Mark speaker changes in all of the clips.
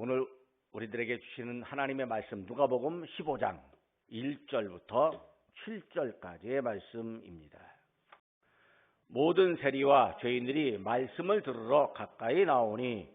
Speaker 1: 오늘 우리들에게 주시는 하나님의 말씀 누가복음 15장 1절부터 7절까지의 말씀입니다. 모든 세리와 죄인들이 말씀을 들으러 가까이 나오니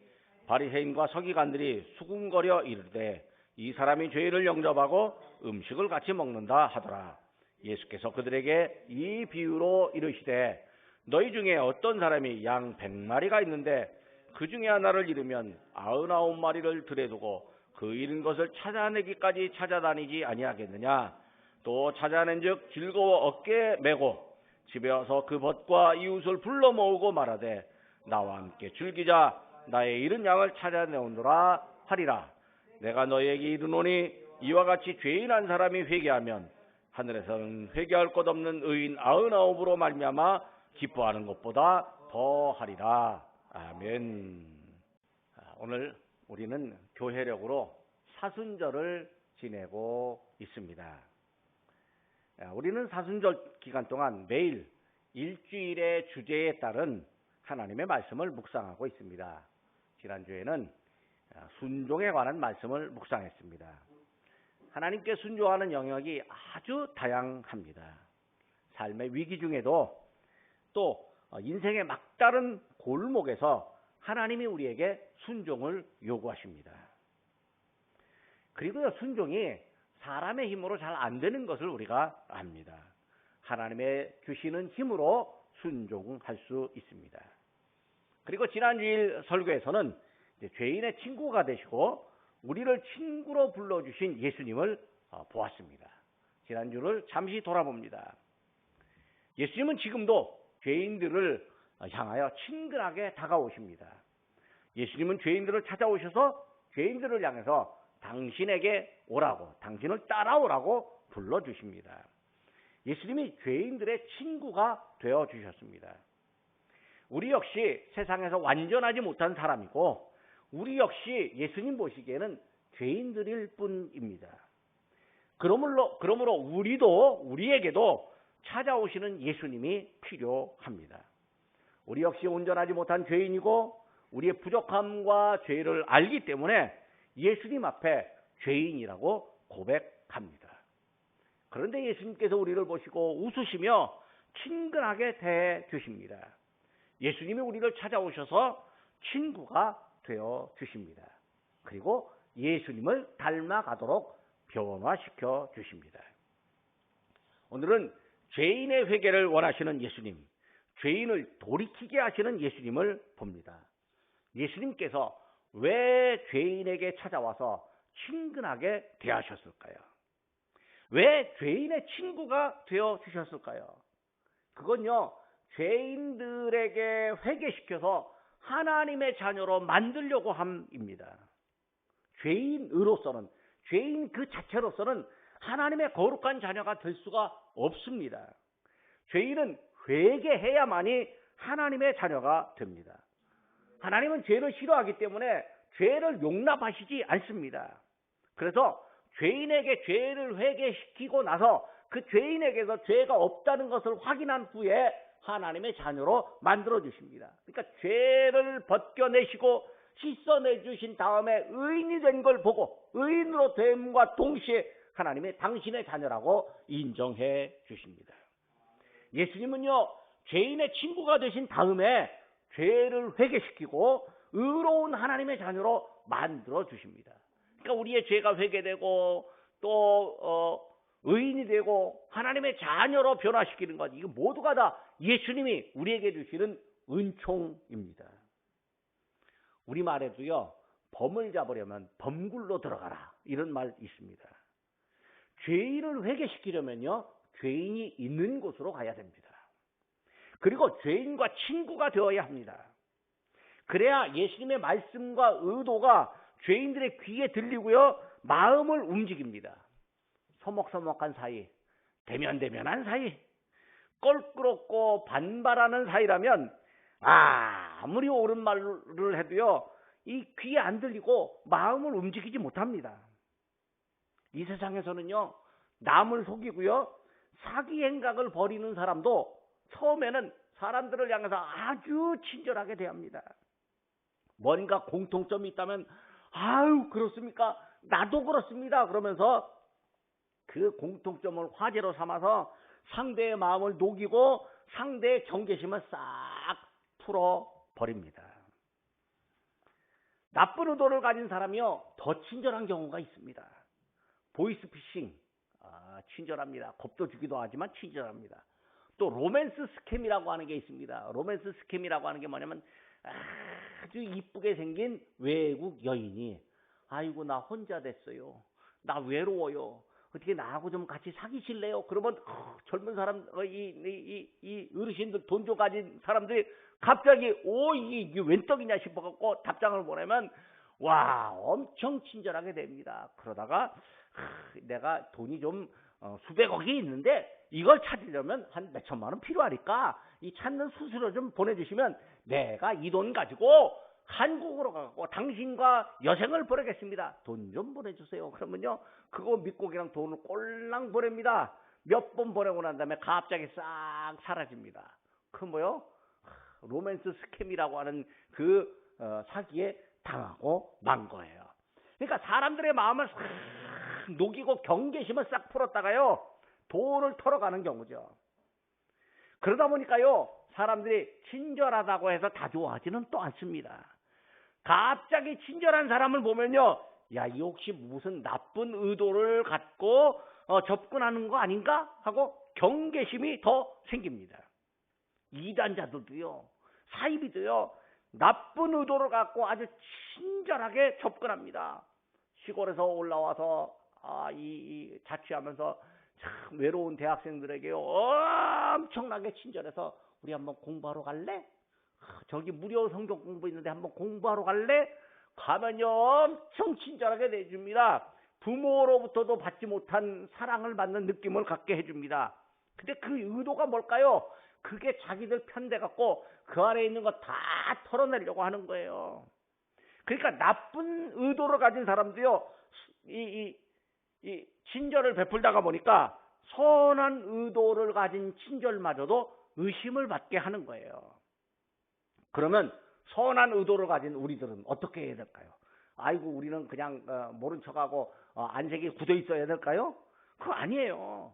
Speaker 1: 바리새인과 서기관들이 수군거려 이르되 이 사람이 죄인을 영접하고 음식을 같이 먹는다 하더라. 예수께서 그들에게 이 비유로 이르시되 너희 중에 어떤 사람이 양 100마리가 있는데 그 중에 하나를 잃으면 99마리를 들여두고 그 잃은 것을 찾아내기까지 찾아다니지 아니하겠느냐. 또 찾아낸즉 즐거워 어깨에 메고 집에 와서 그 벗과 이웃을 불러 모으고 말하되 나와 함께 즐기자. 나의 잃은 양을 찾아내오노라 하리라. 내가 너희에게 이르노니 이와 같이 죄인 한 사람이 회개하면 하늘에서는 회개할 것 없는 의인 99으로 말미암아 기뻐하는 것보다 더 하리라. 아멘. 오늘 우리는 교회력으로 사순절을 지내고 있습니다. 우리는 사순절 기간 동안 매일 일주일의 주제에 따른 하나님의 말씀을 묵상하고 있습니다. 지난주에는 순종에 관한 말씀을 묵상했습니다. 하나님께 순종하는 영역이 아주 다양합니다. 삶의 위기 중에도 또 인생의 막다른 골목에서 하나님이 우리에게 순종을 요구하십니다. 그리고요, 순종이 사람의 힘으로 잘 안 되는 것을 우리가 압니다. 하나님의 주시는 힘으로 순종할 수 있습니다. 그리고 지난주일 설교에서는 죄인의 친구가 되시고 우리를 친구로 불러주신 예수님을 보았습니다. 지난주를 잠시 돌아봅니다. 예수님은 지금도 죄인들을 향하여 친근하게 다가오십니다. 예수님은 죄인들을 찾아오셔서 죄인들을 향해서 당신에게 오라고, 당신을 따라오라고 불러주십니다. 예수님이 죄인들의 친구가 되어주셨습니다. 우리 역시 세상에서 완전하지 못한 사람이고 우리 역시 예수님 보시기에는 죄인들일 뿐입니다. 그러므로 우리에게도 찾아오시는 예수님이 필요합니다. 우리 역시 온전하지 못한 죄인이고 우리의 부족함과 죄를 알기 때문에 예수님 앞에 죄인이라고 고백합니다. 그런데 예수님께서 우리를 보시고 웃으시며 친근하게 대해 주십니다. 예수님이 우리를 찾아오셔서 친구가 되어 주십니다. 그리고 예수님을 닮아가도록 변화시켜 주십니다. 오늘은 죄인의 회개를 원하시는 예수님, 죄인을 돌이키게 하시는 예수님을 봅니다. 예수님께서 왜 죄인에게 찾아와서 친근하게 대하셨을까요? 왜 죄인의 친구가 되어 주셨을까요? 그건요, 죄인들에게 회개시켜서 하나님의 자녀로 만들려고 함입니다. 죄인으로서는, 죄인 그 자체로서는 하나님의 거룩한 자녀가 될 수가 없습니다. 죄인은 회개해야만이 하나님의 자녀가 됩니다. 하나님은 죄를 싫어하기 때문에 죄를 용납하시지 않습니다. 그래서 죄인에게 죄를 회개시키고 나서 그 죄인에게서 죄가 없다는 것을 확인한 후에 하나님의 자녀로 만들어 주십니다. 그러니까 죄를 벗겨내시고 씻어내 주신 다음에 의인이 된 걸 보고 의인으로 됨과 동시에 하나님이 당신의 자녀라고 인정해 주십니다. 예수님은요, 죄인의 친구가 되신 다음에 죄를 회개시키고 의로운 하나님의 자녀로 만들어 주십니다. 그러니까 우리의 죄가 회개되고 또 의인이 되고 하나님의 자녀로 변화시키는 것, 이거 모두가 다 예수님이 우리에게 주시는 은총입니다. 우리말에도요, 범을 잡으려면 범굴로 들어가라, 이런 말 있습니다. 죄인을 회개시키려면요, 죄인이 있는 곳으로 가야 됩니다. 그리고 죄인과 친구가 되어야 합니다. 그래야 예수님의 말씀과 의도가 죄인들의 귀에 들리고요, 마음을 움직입니다. 서먹서먹한 사이, 대면대면한 사이, 껄끄럽고 반발하는 사이라면 아무리 옳은 말을 해도요, 이 귀에 안 들리고 마음을 움직이지 못합니다. 이 세상에서는요, 남을 속이고요, 사기 행각을 벌이는 사람도 처음에는 사람들을 향해서 아주 친절하게 대합니다. 뭔가 공통점이 있다면 아유, 그렇습니까? 나도 그렇습니다. 그러면서 그 공통점을 화제로 삼아서 상대의 마음을 녹이고 상대의 경계심을 싹 풀어버립니다. 나쁜 의도를 가진 사람이요, 더 친절한 경우가 있습니다. 보이스피싱, 친절합니다. 겁도 주기도 하지만 친절합니다. 또 로맨스 스캠이라고 하는 게 있습니다. 로맨스 스캠이라고 하는 게 뭐냐면 아주 이쁘게 생긴 외국 여인이 아이고 나 혼자 됐어요. 나 외로워요. 어떻게 나하고 좀 같이 사귀실래요? 그러면 젊은 사람, 이 어르신들 돈 좀 가진 사람들이 갑자기 이게 웬 떡이냐 싶어갖고 답장을 보내면 와 엄청 친절하게 됩니다. 그러다가 내가 돈이 좀 수백억이 있는데 이걸 찾으려면 한 몇천만 원 필요하니까 이 찾는 수수료 좀 보내주시면 내가 이 돈 가지고 한국으로 가고 당신과 여생을 보내겠습니다. 돈 좀 보내주세요. 그러면요 그거 믿고 그냥 돈을 꼴랑 보냅니다. 몇 번 보내고 난 다음에 갑자기 싹 사라집니다. 그 뭐요? 로맨스 스캠이라고 하는 그 사기에 당하고 만 거예요. 그러니까 사람들의 마음을 싹 녹이고 경계심을 싹 풀었다가요 돈을 털어가는 경우죠. 그러다 보니까요 사람들이 친절하다고 해서 다 좋아하지는 또 않습니다. 갑자기 친절한 사람을 보면요, 야, 이 혹시 무슨 나쁜 의도를 갖고 접근하는 거 아닌가 하고 경계심이 더 생깁니다. 이단자들도요, 사이비도요, 나쁜 의도를 갖고 아주 친절하게 접근합니다. 시골에서 올라와서 이 자취하면서 참 외로운 대학생들에게요 엄청나게 친절해서 우리 한번 공부하러 갈래? 저기 무료 성경 공부 있는데 한번 공부하러 갈래? 가면요 엄청 친절하게 내줍니다. 부모로부터도 받지 못한 사랑을 받는 느낌을 갖게 해줍니다. 근데 그 의도가 뭘까요? 그게 자기들 편대 갖고 그 안에 있는 거 다 털어내려고 하는 거예요. 그러니까 나쁜 의도를 가진 사람도요 이 친절을 베풀다가 보니까 선한 의도를 가진 친절마저도 의심을 받게 하는 거예요. 그러면 선한 의도를 가진 우리들은 어떻게 해야 될까요? 아이고 우리는 그냥 모른 척하고 안색이 굳어 있어야 될까요? 그거 아니에요.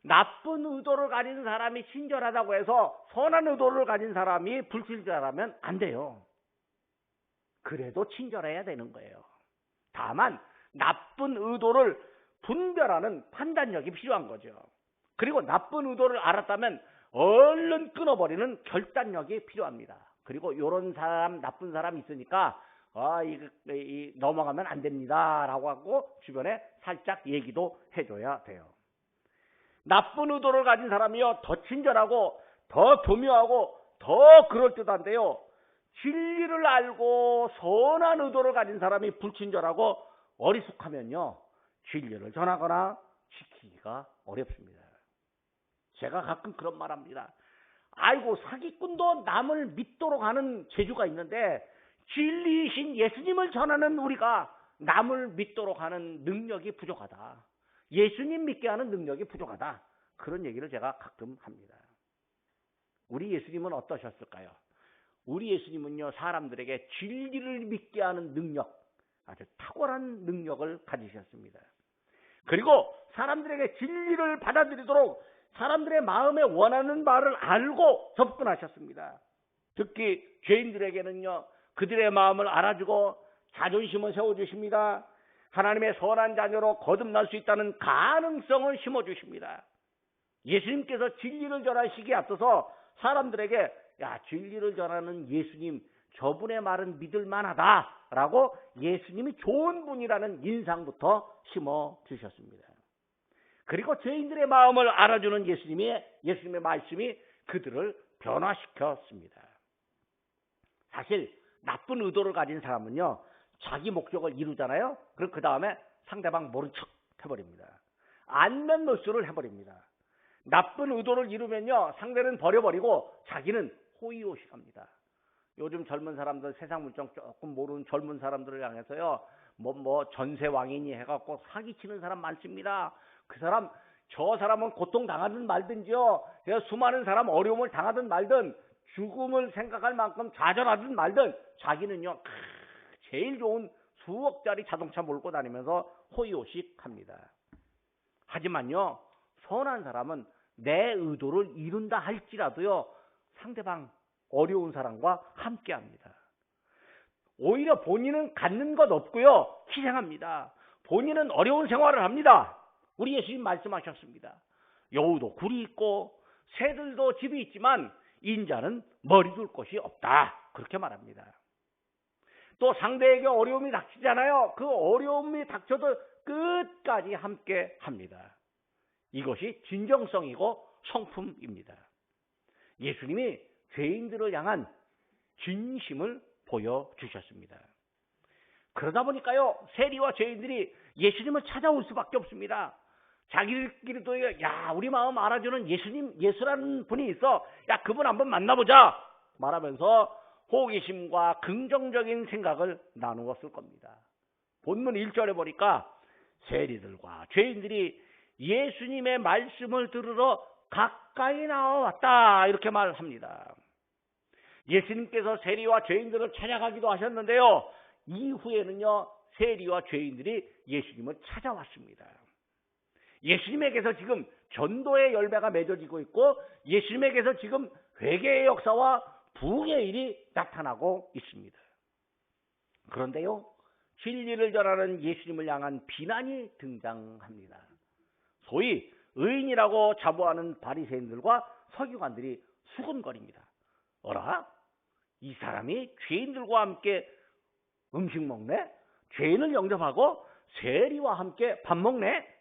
Speaker 1: 나쁜 의도를 가진 사람이 친절하다고 해서 선한 의도를 가진 사람이 불친절하면 안 돼요. 그래도 친절해야 되는 거예요. 다만 나쁜 의도를 분별하는 판단력이 필요한 거죠. 그리고 나쁜 의도를 알았다면 얼른 끊어버리는 결단력이 필요합니다. 그리고 이런 사람, 나쁜 사람이 있으니까 넘어가면 안 됩니다 라고 하고 주변에 살짝 얘기도 해줘야 돼요. 나쁜 의도를 가진 사람이요 더 친절하고 더 교묘하고 더 그럴듯한데요, 진리를 알고 선한 의도를 가진 사람이 불친절하고 어리숙하면요 진리를 전하거나 지키기가 어렵습니다. 제가 가끔 그런 말 합니다. 아이고 사기꾼도 남을 믿도록 하는 재주가 있는데 진리이신 예수님을 전하는 우리가 남을 믿도록 하는 능력이 부족하다. 예수님 믿게 하는 능력이 부족하다. 그런 얘기를 제가 가끔 합니다. 우리 예수님은 어떠셨을까요? 우리 예수님은요 사람들에게 진리를 믿게 하는 능력, 아주 탁월한 능력을 가지셨습니다. 그리고 사람들에게 진리를 받아들이도록 사람들의 마음에 원하는 말을 알고 접근하셨습니다. 특히 죄인들에게는요 그들의 마음을 알아주고 자존심을 세워주십니다. 하나님의 선한 자녀로 거듭날 수 있다는 가능성을 심어주십니다. 예수님께서 진리를 전하시기에 앞서서 사람들에게 진리를 전하는 예수님, 저분의 말은 믿을 만하다라고 예수님이 좋은 분이라는 인상부터 심어주셨습니다. 그리고 죄인들의 마음을 알아주는 예수님의 말씀이 그들을 변화시켰습니다. 사실 나쁜 의도를 가진 사람은요 자기 목적을 이루잖아요. 그럼 그 다음에 상대방 모른 척 해버립니다. 안면 노수를 해버립니다. 나쁜 의도를 이루면요 상대는 버려버리고 자기는 호의호식합니다. 요즘 젊은 사람들, 세상 물정 조금 모르는 젊은 사람들을 향해서요 전세왕이니 해갖고 사기치는 사람 많습니다. 저 사람은 고통 당하든 말든지요, 수많은 사람 어려움을 당하든 말든 죽음을 생각할 만큼 좌절하든 말든 자기는요 제일 좋은 수억짜리 자동차 몰고 다니면서 호의호식합니다. 하지만요, 선한 사람은 내 의도를 이룬다 할지라도요, 상대방 어려운 사람과 함께합니다. 오히려 본인은 갖는 것 없고요, 희생합니다. 본인은 어려운 생활을 합니다. 우리 예수님 말씀하셨습니다. 여우도 굴이 있고 새들도 집이 있지만 인자는 머리 둘 곳이 없다. 그렇게 말합니다. 또 상대에게 어려움이 닥치잖아요. 그 어려움이 닥쳐도 끝까지 함께 합니다. 이것이 진정성이고 성품입니다. 예수님이 죄인들을 향한 진심을 보여주셨습니다. 그러다 보니까요, 세리와 죄인들이 예수님을 찾아올 수밖에 없습니다. 자기들끼리도 야, 우리 마음 알아주는 예수라는 분이 있어. 야, 그분 한번 만나보자 말하면서 호기심과 긍정적인 생각을 나누었을 겁니다. 본문 1절에 보니까 세리들과 죄인들이 예수님의 말씀을 들으러 가까이 나와왔다 이렇게 말합니다. 예수님께서 세리와 죄인들을 찾아가기도 하셨는데요, 이후에는요, 세리와 죄인들이 예수님을 찾아왔습니다. 예수님에게서 지금 전도의 열매가 맺어지고 있고 예수님에게서 지금 회개의 역사와 부흥의 일이 나타나고 있습니다. 그런데요, 진리를 전하는 예수님을 향한 비난이 등장합니다. 소위 의인이라고 자부하는 바리새인들과 서기관들이 수군거립니다. 어라? 이 사람이 죄인들과 함께 음식 먹네? 죄인을 영접하고 세리와 함께 밥 먹네?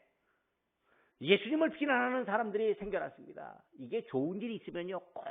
Speaker 1: 예수님을 비난하는 사람들이 생겨났습니다. 이게 좋은 일이 있으면요, 꼭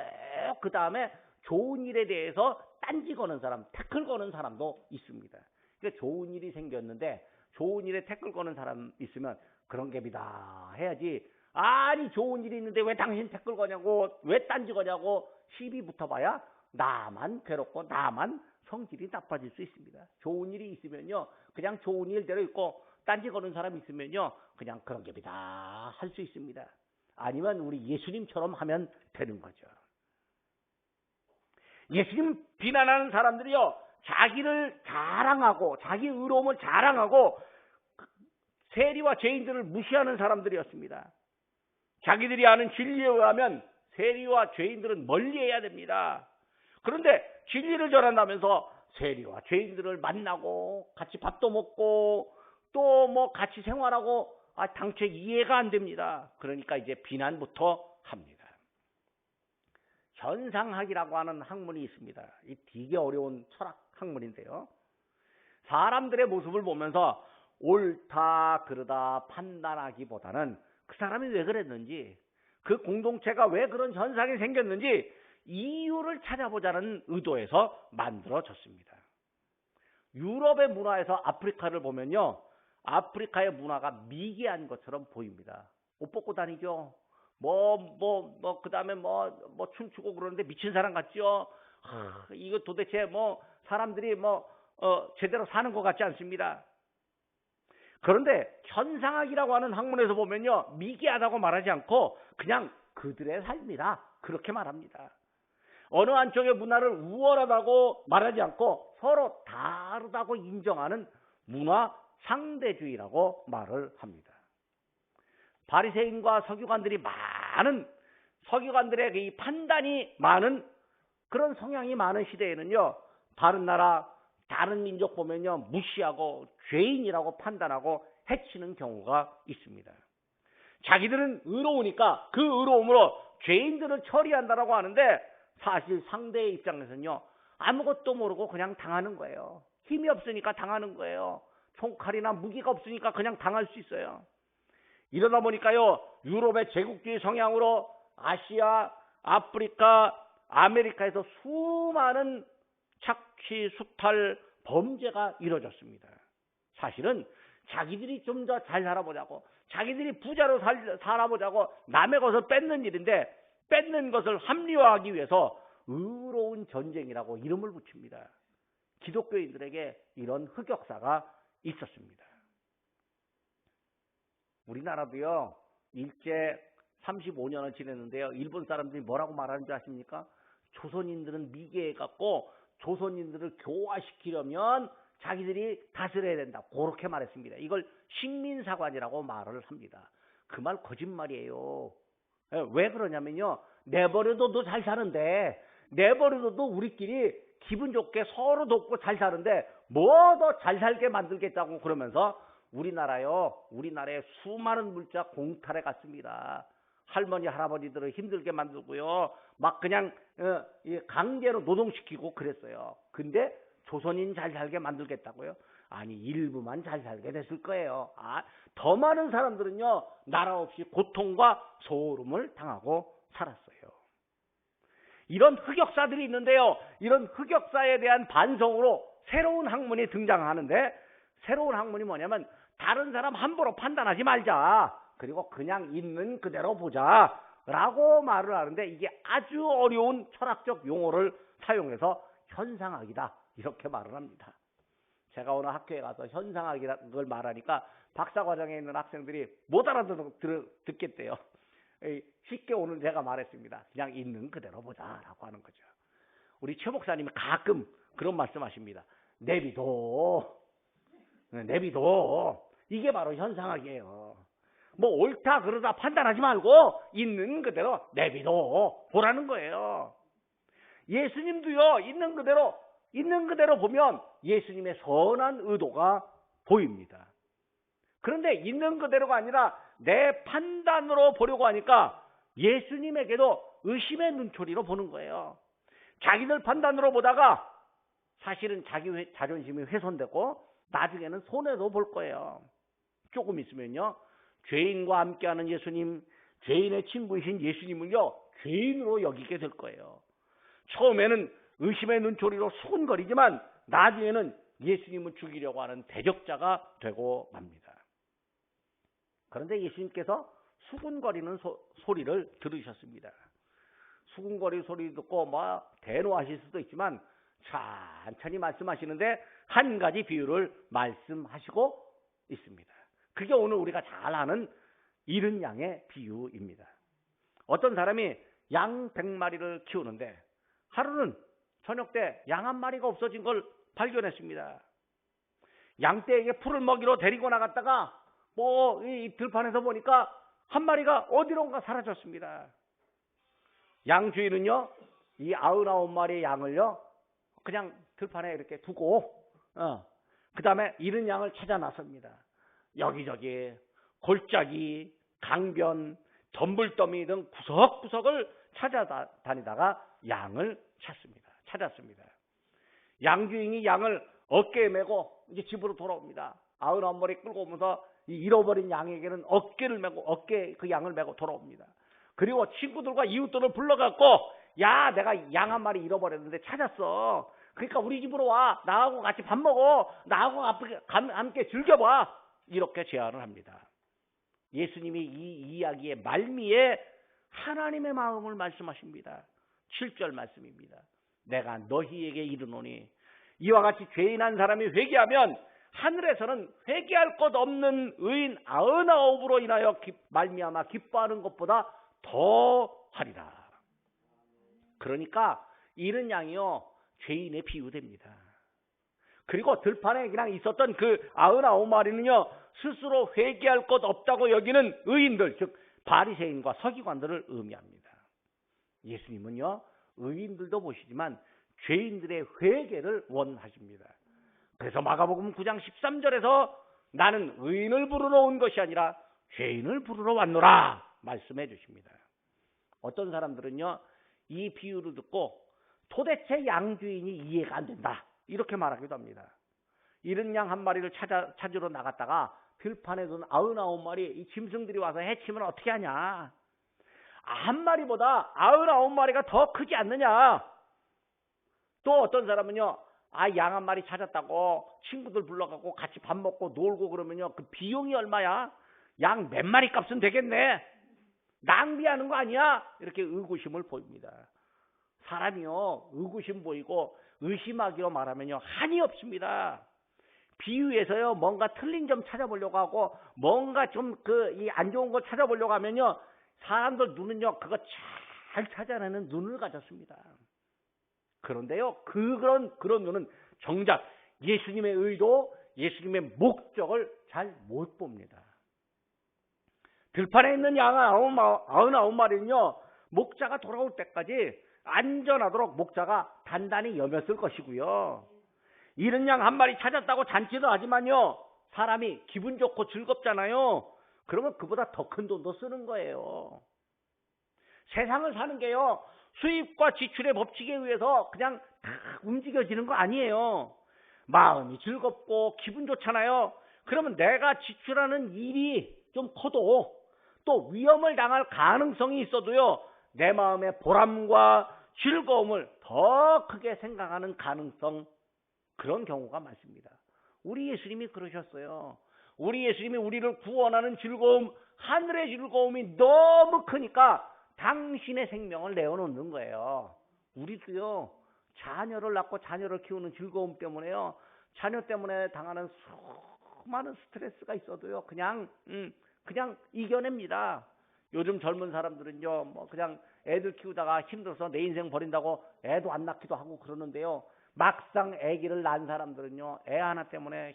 Speaker 1: 그 다음에 좋은 일에 대해서 딴지 거는 사람, 태클 거는 사람도 있습니다. 그러니까 좋은 일이 생겼는데 좋은 일에 태클 거는 사람 있으면 그런 갭이다 해야지. 아니, 좋은 일이 있는데 왜 당신 태클 거냐고, 왜 딴지 거냐고 시비 붙어봐야 나만 괴롭고 나만 성질이 나빠질 수 있습니다. 좋은 일이 있으면요, 그냥 좋은 일대로 있고 딴지 거는 사람 있으면요, 그냥 그런 갭이다 할 수 있습니다. 아니면 우리 예수님처럼 하면 되는 거죠. 예수님 비난하는 사람들이요, 자기를 자랑하고 자기 의로움을 자랑하고 세리와 죄인들을 무시하는 사람들이었습니다. 자기들이 아는 진리에 의하면 세리와 죄인들은 멀리해야 됩니다. 그런데 진리를 전한다면서 세리와 죄인들을 만나고 같이 밥도 먹고 또 뭐 같이 생활하고 당최 이해가 안 됩니다. 그러니까 이제 비난부터 합니다. 현상학이라고 하는 학문이 있습니다. 이 되게 어려운 철학 학문인데요. 사람들의 모습을 보면서 옳다 그르다 판단하기보다는 그 사람이 왜 그랬는지, 그 공동체가 왜 그런 현상이 생겼는지 이유를 찾아보자는 의도에서 만들어졌습니다. 유럽의 문화에서 아프리카를 보면요, 아프리카의 문화가 미개한 것처럼 보입니다. 옷 벗고 다니죠. 그 다음에 춤추고 그러는데 미친 사람 같죠? 이거 도대체 사람들이 제대로 사는 것 같지 않습니다. 그런데 현상학이라고 하는 학문에서 보면요, 미개하다고 말하지 않고 그냥 그들의 삶이다 그렇게 말합니다. 어느 한쪽의 문화를 우월하다고 말하지 않고 서로 다르다고 인정하는 문화 상대주의라고 말을 합니다. 바리새인과 서기관들의 이 판단이 많은 그런 성향이 많은 시대에는요, 다른 나라, 다른 민족 보면요, 무시하고 죄인이라고 판단하고 해치는 경우가 있습니다. 자기들은 의로우니까 그 의로움으로 죄인들을 처리한다라고 하는데 사실 상대의 입장에서는요, 아무것도 모르고 그냥 당하는 거예요. 힘이 없으니까 당하는 거예요. 총칼이나 무기가 없으니까 그냥 당할 수 있어요. 이러다 보니까요, 유럽의 제국주의 성향으로 아시아, 아프리카, 아메리카에서 수많은 착취, 수탈, 범죄가 이루어졌습니다. 사실은 자기들이 좀 더 잘 살아보자고, 자기들이 부자로 살아보자고 남의 것을 뺏는 일인데, 뺏는 것을 합리화하기 위해서 의로운 전쟁이라고 이름을 붙입니다. 기독교인들에게 이런 흑역사가 있었습니다. 우리나라도요, 일제 35년을 지냈는데요, 일본 사람들이 뭐라고 말하는지 아십니까? 조선인들은 미개해갖고 조선인들을 교화시키려면 자기들이 다스려야 된다. 그렇게 말했습니다. 이걸 식민사관이라고 말을 합니다. 그 말 거짓말이에요. 왜 그러냐면요. 내버려둬도 잘 사는데, 내버려둬도 우리끼리 기분 좋게 서로 돕고 잘 사는데 뭐 더 잘 살게 만들겠다고 그러면서 우리나라에 수많은 물자 공탈해 갔습니다. 할머니 할아버지들을 힘들게 만들고요. 막 그냥 강제로 노동시키고 그랬어요. 근데 조선인 잘 살게 만들겠다고요? 아니, 일부만 잘 살게 됐을 거예요. 더 많은 사람들은요, 나라 없이 고통과 소름을 당하고 살았어요. 이런 흑역사들이 있는데요. 이런 흑역사에 대한 반성으로 새로운 학문이 등장하는데, 새로운 학문이 뭐냐면 다른 사람 함부로 판단하지 말자. 그리고 그냥 있는 그대로 보자. 라고 말을 하는데, 이게 아주 어려운 철학적 용어를 사용해서 현상학이다. 이렇게 말을 합니다. 제가 오늘 학교에 가서 현상학이라는 걸 말하니까 박사과정에 있는 학생들이 못 알아듣겠대요. 쉽게 오늘 제가 말했습니다. 그냥 있는 그대로 보자라고 하는 거죠. 우리 최 목사님이 가끔 그런 말씀하십니다. 내비둬. 이게 바로 현상학이에요. 뭐 옳다 그러다 판단하지 말고 있는 그대로 내비둬 보라는 거예요. 예수님도요, 있는 그대로 보면 예수님의 선한 의도가 보입니다. 그런데 있는 그대로가 아니라 내 판단으로 보려고 하니까 예수님에게도 의심의 눈초리로 보는 거예요. 자기들 판단으로 보다가 사실은 자기 자존심이 훼손되고 나중에는 손해도 볼 거예요. 조금 있으면요, 죄인과 함께하는 예수님, 죄인의 친구이신 예수님을요, 죄인으로 여기게 될 거예요. 처음에는 의심의 눈초리로 수군거리지만 나중에는 예수님을 죽이려고 하는 대적자가 되고 맙니다. 그런데 예수님께서 수군거리는 소리를 들으셨습니다. 수군거리는 소리 듣고 대노하실 수도 있지만 천천히 말씀하시는데 한 가지 비유를 말씀하시고 있습니다. 그게 오늘 우리가 잘 아는 잃은 양의 비유입니다. 어떤 사람이 양 100마리를 키우는데 하루는 저녁 때 양 한 마리가 없어진 걸 발견했습니다. 양떼에게 풀을 먹이러 데리고 나갔다가 이 들판에서 보니까 한 마리가 어디론가 사라졌습니다. 양 주인은요, 이 99마리의 양을요, 그냥 들판에 이렇게 두고 그 다음에 잃은 양을 찾아 나섭니다. 여기저기 골짜기, 강변, 덤불더미 등 구석구석을 찾아다니다가 양을 찾았습니다. 양주인이 양을 어깨에 메고 이제 집으로 돌아옵니다. 99마리 끌고 오면서 이 잃어버린 양에게는 어깨에 그 양을 메고 돌아옵니다. 그리고 친구들과 이웃들을 불러갖고, 야, 내가 양 한 마리 잃어버렸는데 찾았어. 그러니까 우리 집으로 와. 나하고 같이 밥 먹어. 나하고 함께 즐겨봐. 이렇게 제안을 합니다. 예수님이 이 이야기의 말미에 하나님의 마음을 말씀하십니다. 7절 말씀입니다. 내가 너희에게 이르노니 이와 같이 죄인 한 사람이 회개하면 하늘에서는 회개할 것 없는 의인 99으로 인하여 말미암아 기뻐하는 것보다 더 하리라. 그러니까 잃은 양이요, 죄인에 비유됩니다. 그리고 들판에 그냥 있었던 그 99마리는요, 스스로 회개할 것 없다고 여기는 의인들, 즉 바리새인과 서기관들을 의미합니다. 예수님은요, 의인들도 보시지만 죄인들의 회개를 원하십니다. 그래서 마가복음 9장 13절에서 나는 의인을 부르러 온 것이 아니라 죄인을 부르러 왔노라 말씀해 주십니다. 어떤 사람들은요, 이 비유를 듣고 도대체 양주인이 이해가 안 된다 이렇게 말하기도 합니다. 잃은 양 한 마리를 찾으러 나갔다가 들판에 둔 99마리 이 짐승들이 와서 해치면 어떻게 하냐, 한 마리보다 99마리가 더 크지 않느냐. 또 어떤 사람은요, 양 한 마리 찾았다고 친구들 불러가고 같이 밥 먹고 놀고 그러면요, 그 비용이 얼마야? 양 몇 마리 값은 되겠네. 낭비하는 거 아니야? 이렇게 의구심을 보입니다. 사람이요, 의구심 보이고 의심하기로 말하면요, 한이 없습니다. 비유에서요, 뭔가 틀린 점 찾아보려고 하고 뭔가 좀 이 안 좋은 거 찾아보려고 하면요, 사람들 눈은요, 그거 잘 찾아내는 눈을 가졌습니다. 그런데요, 그런 눈은 정작 예수님의 의도, 예수님의 목적을 잘 못 봅니다. 들판에 있는 양 99마리는요, 목자가 돌아올 때까지 안전하도록 목자가 단단히 여몄을 것이고요. 잃은 양 한 마리 찾았다고 잔치도 하지만요, 사람이 기분 좋고 즐겁잖아요. 그러면 그보다 더 큰 돈도 쓰는 거예요. 세상을 사는 게요, 수입과 지출의 법칙에 의해서 그냥 다 움직여지는 거 아니에요. 마음이 즐겁고 기분 좋잖아요. 그러면 내가 지출하는 일이 좀 커도 또 위험을 당할 가능성이 있어도요, 내 마음의 보람과 즐거움을 더 크게 생각하는 가능성, 그런 경우가 많습니다. 우리 예수님이 그러셨어요. 우리 예수님이 우리를 구원하는 즐거움, 하늘의 즐거움이 너무 크니까 당신의 생명을 내어놓는 거예요. 우리도요, 자녀를 낳고 자녀를 키우는 즐거움 때문에요, 자녀 때문에 당하는 수많은 스트레스가 있어도요, 그냥 이겨냅니다. 요즘 젊은 사람들은요, 뭐 그냥 애들 키우다가 힘들어서 내 인생 버린다고 애도 안 낳기도 하고 그러는데요, 막상 아기를 낳은 사람들은요, 애 하나 때문에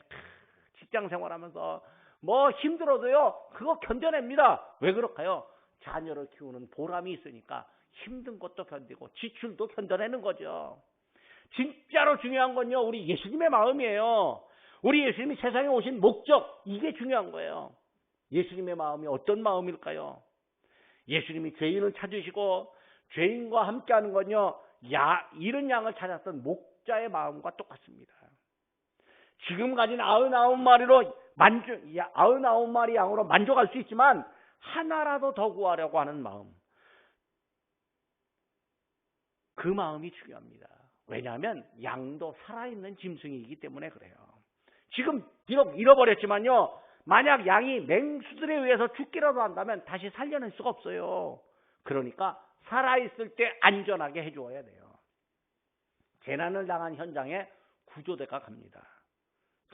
Speaker 1: 직장 생활하면서 뭐 힘들어도요, 그거 견뎌냅니다. 왜 그럴까요? 자녀를 키우는 보람이 있으니까 힘든 것도 견디고 지출도 견뎌내는 거죠. 진짜로 중요한 건요, 우리 예수님의 마음이에요. 우리 예수님이 세상에 오신 목적, 이게 중요한 거예요. 예수님의 마음이 어떤 마음일까요? 예수님이 죄인을 찾으시고 죄인과 함께하는 건요, 잃은 양을 찾았던 목자의 마음과 똑같습니다. 지금 가진 99마리 양으로 만족할 수 있지만 하나라도 더 구하려고 하는 마음, 그 마음이 중요합니다. 왜냐하면 양도 살아있는 짐승이기 때문에 그래요. 지금 비록 잃어버렸지만요, 만약 양이 맹수들에 의해서 죽기라도 한다면 다시 살려낼 수가 없어요. 그러니까 살아있을 때 안전하게 해주어야 돼요. 재난을 당한 현장에 구조대가 갑니다.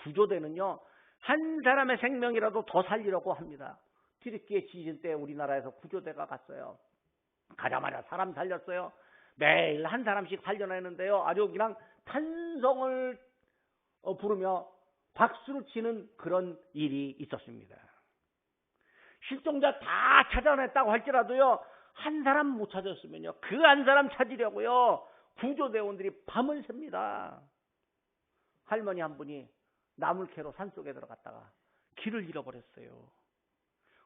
Speaker 1: 구조대는요, 한 사람의 생명이라도 더 살리려고 합니다. 튀르키예 지진 때 우리나라에서 구조대가 갔어요. 가자마자 사람 살렸어요. 매일 한 사람씩 살려내는데요, 아주 그냥 탄성을 부르며 박수를 치는 그런 일이 있었습니다. 실종자 다 찾아냈다고 할지라도요, 한 사람 못 찾았으면요, 그 한 사람 찾으려고요, 구조대원들이 밤을 샙니다. 할머니 한 분이 나물 캐러 산속에 들어갔다가 길을 잃어버렸어요.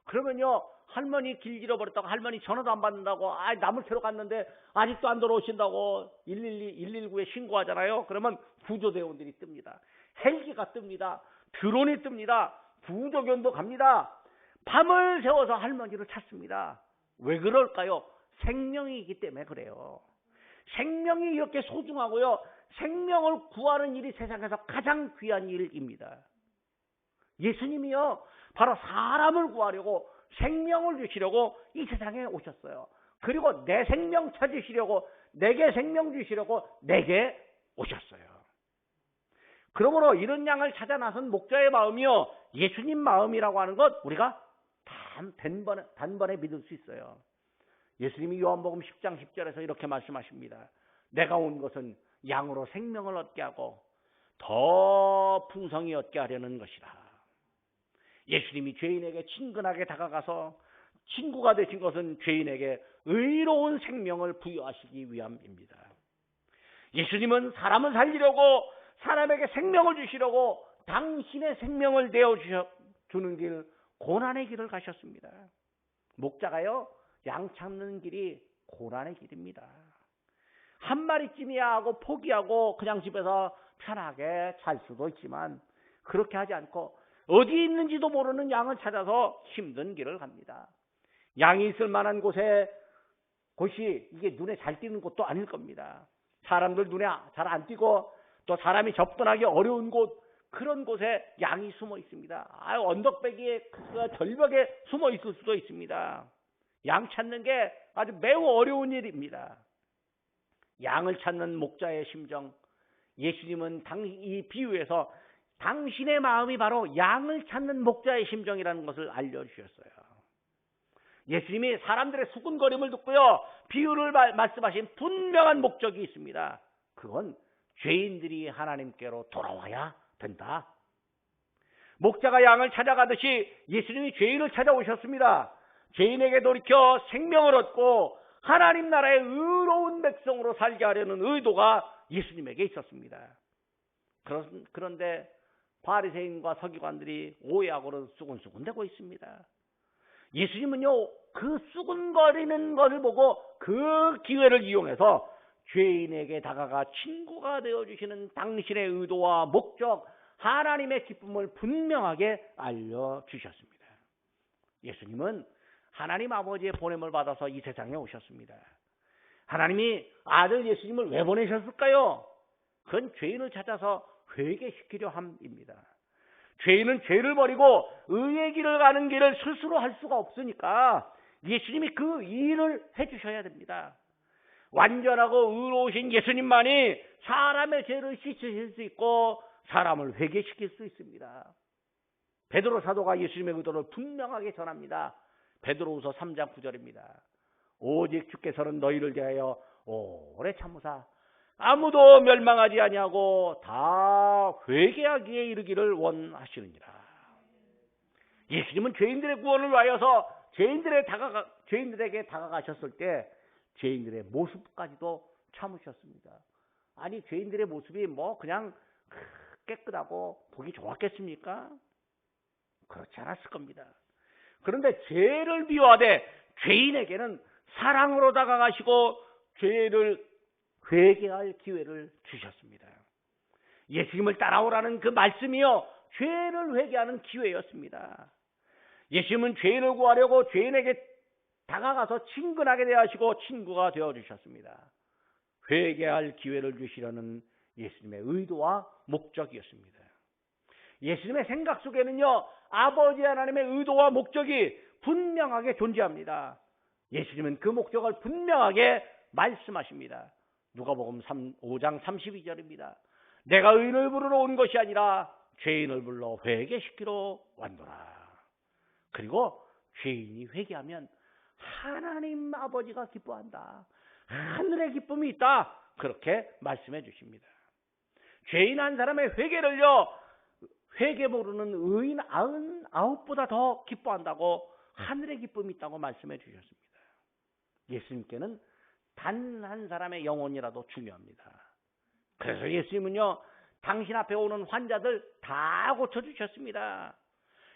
Speaker 1: 그러면요, 할머니 길 잃어버렸다고, 할머니 전화도 안 받는다고, 나물 캐러 갔는데 아직도 안 들어오신다고 119에 신고하잖아요. 그러면 구조대원들이 뜹니다. 헬기가 뜹니다. 드론이 뜹니다. 구조견도 갑니다. 밤을 새워서 할머니를 찾습니다. 왜 그럴까요? 생명이기 때문에 그래요. 생명이 이렇게 소중하고요, 생명을 구하는 일이 세상에서 가장 귀한 일입니다. 예수님이요, 바로 사람을 구하려고, 생명을 주시려고 이 세상에 오셨어요. 그리고 내 생명 찾으시려고, 내게 생명 주시려고 내게 오셨어요. 그러므로 이런 양을 찾아 나선 목자의 마음이요, 예수님 마음이라고 하는 것, 우리가 단번에 믿을 수 있어요. 예수님이 요한복음 10장 10절에서 이렇게 말씀하십니다. 내가 온 것은 양으로 생명을 얻게 하고 더 풍성히 얻게 하려는 것이라. 예수님이 죄인에게 친근하게 다가가서 친구가 되신 것은 죄인에게 의로운 생명을 부여하시기 위함입니다. 예수님은 사람을 살리려고, 사람에게 생명을 주시려고 당신의 생명을 내어주는 길, 고난의 길을 가셨습니다. 목자가요, 양 찾는 길이 고난의 길입니다. 한 마리쯤이야 하고 포기하고 그냥 집에서 편하게 잘 수도 있지만, 그렇게 하지 않고 어디 있는지도 모르는 양을 찾아서 힘든 길을 갑니다. 양이 있을 만한 곳이 이게 눈에 잘 띄는 곳도 아닐 겁니다. 사람들 눈에 잘 안 띄고 또 사람이 접근하기 어려운 곳, 그런 곳에 양이 숨어 있습니다. 언덕배기에 절벽에 숨어 있을 수도 있습니다. 양 찾는 게 아주 매우 어려운 일입니다. 양을 찾는 목자의 심정, 예수님은 이 비유에서 당신의 마음이 바로 양을 찾는 목자의 심정이라는 것을 알려주셨어요. 예수님이 사람들의 수군거림을 듣고요, 비유를 말씀하신 분명한 목적이 있습니다. 그건 죄인들이 하나님께로 돌아와야 된다. 목자가 양을 찾아가듯이 예수님이 죄인을 찾아오셨습니다. 죄인에게 돌이켜 생명을 얻고 하나님 나라의 의로운 백성으로 살게 하려는 의도가 예수님에게 있었습니다. 그런데 바리새인과 서기관들이 오해하고는 수군수군대고 있습니다. 예수님은요, 그 수군거리는 것을 보고 그 기회를 이용해서 죄인에게 다가가 친구가 되어주시는 당신의 의도와 목적, 하나님의 기쁨을 분명하게 알려주셨습니다. 예수님은 하나님 아버지의 보냄을 받아서 이 세상에 오셨습니다. 하나님이 아들 예수님을 왜 보내셨을까요? 그건 죄인을 찾아서 회개시키려 함입니다. 죄인은 죄를 버리고 의의 길을 가는 길을 스스로 할 수가 없으니까 예수님이 그 일을 해주셔야 됩니다. 완전하고 의로우신 예수님만이 사람의 죄를 씻으실 수 있고 사람을 회개시킬 수 있습니다. 베드로 사도가 예수님의 의도를 분명하게 전합니다. 베드로후서 3장 9절입니다. 오직 주께서는 너희를 대하여 오래 참으사 아무도 멸망하지 아니하고 다 회개하기에 이르기를 원하시느니라. 예수님은 죄인들의 구원을 위하여서 죄인들에게 다가가셨을 때 죄인들의 모습까지도 참으셨습니다. 아니, 죄인들의 모습이 그냥 깨끗하고 보기 좋았겠습니까? 그렇지 않았을 겁니다. 그런데 죄를 비워하되 죄인에게는 사랑으로 다가가시고 죄를 회개할 기회를 주셨습니다. 예수님을 따라오라는 그 말씀이요, 죄를 회개하는 기회였습니다. 예수님은 죄인을 구하려고 죄인에게 다가가서 친근하게 대하시고 친구가 되어주셨습니다. 회개할 기회를 주시려는 예수님의 의도와 목적이었습니다. 예수님의 생각 속에는요, 아버지 하나님의 의도와 목적이 분명하게 존재합니다. 예수님은 그 목적을 분명하게 말씀하십니다. 누가복음 5장 32절입니다. 내가 의인을 부르러 온 것이 아니라 죄인을 불러 회개시키러 왔노라. 그리고 죄인이 회개하면 하나님 아버지가 기뻐한다. 하늘의 기쁨이 있다. 그렇게 말씀해 주십니다. 죄인 한 사람의 회개를요, 회개 모르는 의인 99보다 더 기뻐한다고 하늘의 기쁨이 있다고 말씀해 주셨습니다. 예수님께는 단 한 사람의 영혼이라도 중요합니다. 그래서 예수님은요, 당신 앞에 오는 환자들 다 고쳐주셨습니다.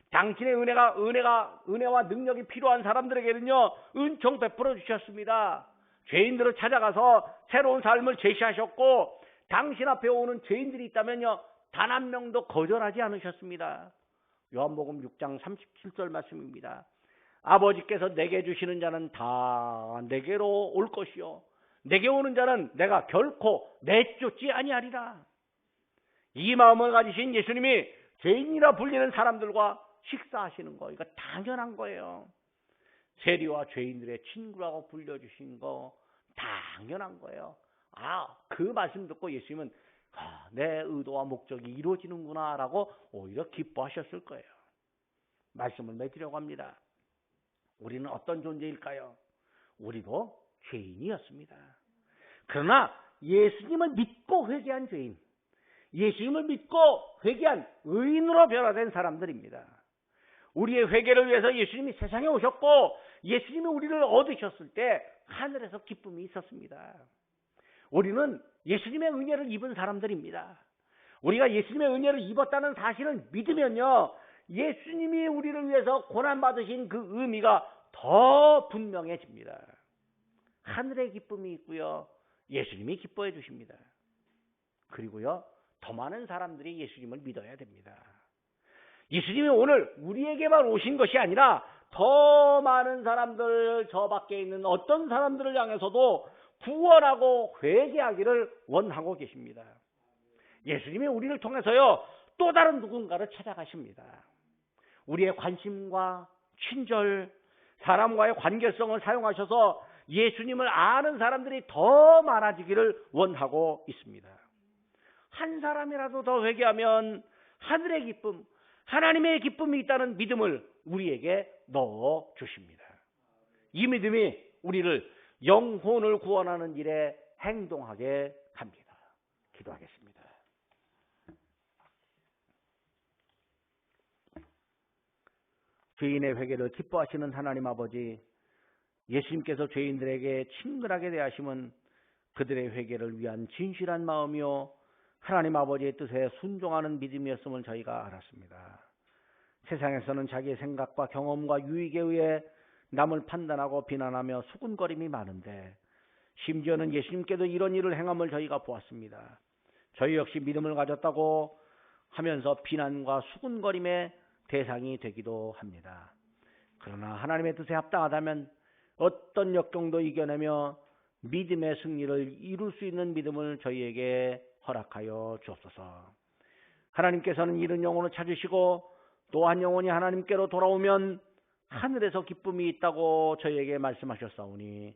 Speaker 1: 당신의 은혜와 능력이 필요한 사람들에게는요, 은총 베풀어 주셨습니다. 죄인들을 찾아가서 새로운 삶을 제시하셨고, 당신 앞에 오는 죄인들이 있다면요, 단 한 명도 거절하지 않으셨습니다. 요한복음 6장 37절 말씀입니다. 아버지께서 내게 주시는 자는 다 내게로 올 것이요 내게 오는 자는 내가 결코 내쫓지 아니하리라. 이 마음을 가지신 예수님이 죄인이라 불리는 사람들과 식사하시는 거, 이거 당연한 거예요. 세리와 죄인들의 친구라고 불려주신 거 당연한 거예요. 그 말씀 듣고 예수님은 내 의도와 목적이 이루어지는구나 라고 오히려 기뻐하셨을 거예요. 말씀을 맺으려고 합니다. 우리는 어떤 존재일까요? 우리도 죄인이었습니다. 그러나 예수님을 믿고 회개한 죄인, 예수님을 믿고 회개한 의인으로 변화된 사람들입니다. 우리의 회개를 위해서 예수님이 세상에 오셨고, 예수님이 우리를 얻으셨을 때 하늘에서 기쁨이 있었습니다. 우리는 예수님의 은혜를 입은 사람들입니다. 우리가 예수님의 은혜를 입었다는 사실을 믿으면요, 예수님이 우리를 위해서 고난받으신 그 의미가 더 분명해집니다. 하늘의 기쁨이 있고요, 예수님이 기뻐해 주십니다. 그리고요, 더 많은 사람들이 예수님을 믿어야 됩니다. 예수님이 오늘 우리에게만 오신 것이 아니라 더 많은 사람들, 저 밖에 있는 어떤 사람들을 향해서도 구원하고 회개하기를 원하고 계십니다. 예수님이 우리를 통해서요, 또 다른 누군가를 찾아가십니다. 우리의 관심과 친절, 사람과의 관계성을 사용하셔서 예수님을 아는 사람들이 더 많아지기를 원하고 있습니다. 한 사람이라도 더 회개하면 하늘의 기쁨, 하나님의 기쁨이 있다는 믿음을 우리에게 넣어 주십니다. 이 믿음이 우리를 영혼을 구원하는 일에 행동하게 합니다. 기도하겠습니다. 죄인의 회개를 기뻐하시는 하나님 아버지, 예수님께서 죄인들에게 친근하게 대하심은 그들의 회개를 위한 진실한 마음이요 하나님 아버지의 뜻에 순종하는 믿음이었음을 저희가 알았습니다. 세상에서는 자기의 생각과 경험과 유익에 의해 남을 판단하고 비난하며 수군거림이 많은데 심지어는 예수님께도 이런 일을 행함을 저희가 보았습니다. 저희 역시 믿음을 가졌다고 하면서 비난과 수군거림의 대상이 되기도 합니다. 그러나 하나님의 뜻에 합당하다면 어떤 역경도 이겨내며 믿음의 승리를 이룰 수 있는 믿음을 저희에게 허락하여 주옵소서. 하나님께서는 잃은 영혼을 찾으시고 또 한 영혼이 하나님께로 돌아오면 하늘에서 기쁨이 있다고 저희에게 말씀하셨사오니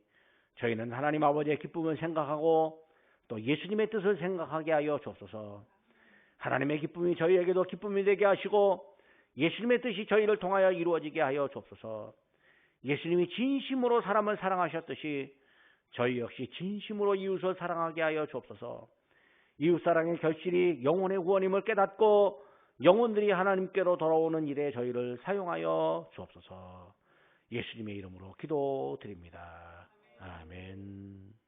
Speaker 1: 저희는 하나님 아버지의 기쁨을 생각하고 또 예수님의 뜻을 생각하게 하여 주옵소서. 하나님의 기쁨이 저희에게도 기쁨이 되게 하시고 예수님의 뜻이 저희를 통하여 이루어지게 하여 주옵소서. 예수님이 진심으로 사람을 사랑하셨듯이 저희 역시 진심으로 이웃을 사랑하게 하여 주옵소서. 이웃사랑의 결실이 영혼의 구원임을 깨닫고 영혼들이 하나님께로 돌아오는 일에 저희를 사용하여 주옵소서. 예수님의 이름으로 기도드립니다. 아멘.